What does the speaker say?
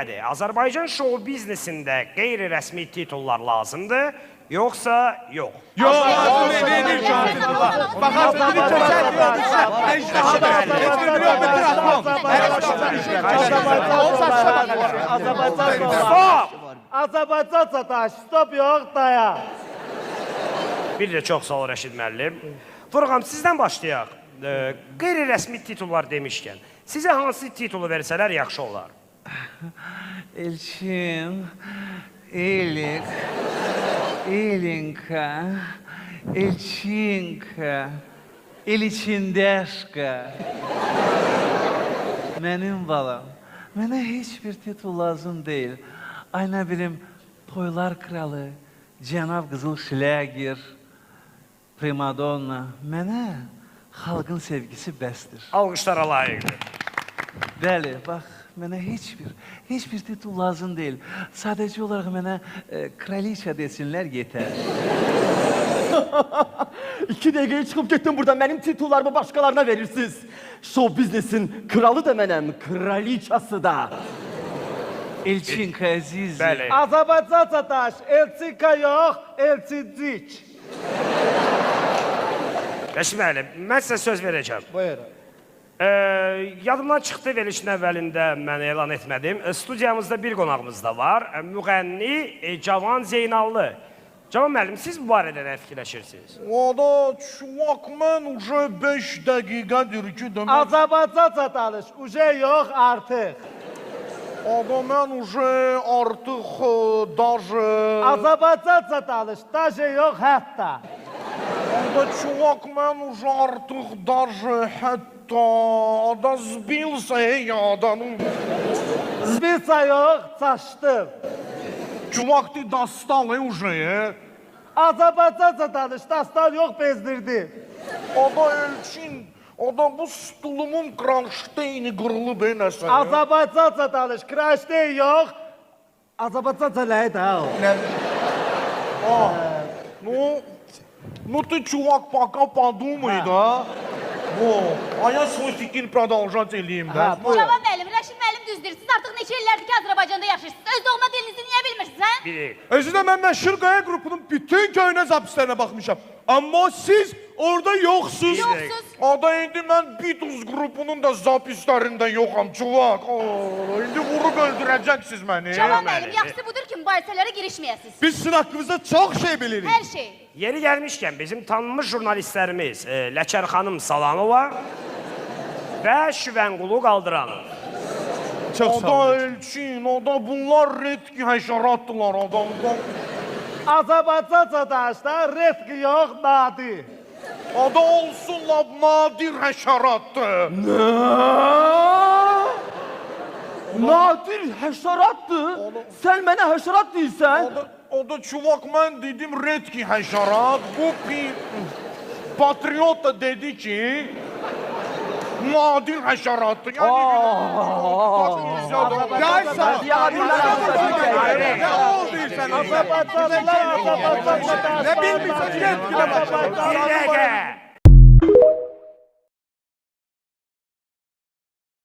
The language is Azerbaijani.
Azərbaycan şou biznesində qeyri-rəsmi titullar lazımdır, yoxsa yox? Yox, lazım deyil şahid Allah. Baxarsın, biri köşək diyormuşsa, Stop! Azərbaycan stop yox, daya. Bir də çox sağ ol Rəşid müəllim. Furqan, sizdən başlayaq. Qeyri-rəsmi titullar demişkən, sizə hansı titulu versələr yaxşı olar? Elçin, Elik, Elinka, Elçinka, Eliçindeşka. Mənim balam, mənə heç bir titul lazım deyil. Ay nə bilim, toylar kralı, cənab qızıl şləgir, primadonna. Mənə xalqın sevgisi bəsdir. Alqışlara layiqdir. Bəli, bax, mənə heç bir titul lazım deyil. Sadəcə olaraq mənə kraliça desinlər, yetər. 2 dəqiqəyə çıxıb getdim buradan, mənim titullarımı başqalarına verirsiniz. Show biznesin kralı da mənəm, kraliçası da. Elçinka əziz. Bəli. Azərbaycan Elçinka yox, Elçincik. Rəşid müəllim, mən sizə söz verəcəm. Buyurun. Yadımdan çıxdı verilişin əvvəlində mən elan etmədim. Studiyamızda bir qonağımız da var. Müğənni Cavan Zeynallı. Cavan müəllim, siz bu barədə nə fikirləşirsiniz? Valla çuvak mən уже 5 dəqiqədir ki demək. Azərbaycan danış, uje yox artıq. Ada mən уже artıq даже... Azərbaycan danış, daje yox hətta. Ada çuvak mən уже artıq даже hətta... Ada sbilsa ey adanın. Zbilsa yox, çaşdım. Çuvak di dastan ey уже. Azərbaycan danış, dastan yox bezdirdi. Ada Elçin, ada bu stulumun kranşteyni qırılıb ey nəsə. Azərbaycan danış, kraşdey yox. Azərbaycan nəyi də o? Ну ты, чувак, пока подумай, да? Вот. А я свой fikir продолжать eləyim, да? Cavan müəllim, Rəşid müəllim düzdür. Siz artıq neçə illərdir ki, Azərbaycanda yaşayırsınız. Öz doğma dilinizi niyə bilmirsiniz, hə? Biri. Özü də mən Məşhur Qaya qrupunun bütün köhnə zapislərinə baxmışam. Amma siz orada yoxsuz. Yoxsuz. Ada indi mən Beatles qrupunun da zapislərində yoxam, çuvak. İndi vurub öldürəcəksiniz məni. Cavan müəllim, yaxşısı budur ki, mübahisələrə girişməyəsiniz. Biz sizin haqqınızda çox şey bilirik. Hər şey. Yeri gəlmişkən bizim tanınmış jurnalistlərimiz Ləçər xanım Salanova və Şüvənqulu Qaldıranov. Çox sağ Ada olun. Elçin, ada bunlar redki həşəratdılar, ada. Azərbaycan danışda redki yox, nadir. Ada olsun lab nadir həşəratdır. Nadir həşəratdır. Sən mənə həşərat deyirsən? Ada çuvak mən dedim redki həşərat. Bu patriot da dedi ki nadir həşəratdır. Yaysa. Ne oldu sen? Ne bilmirsən? Bir dəqiqə!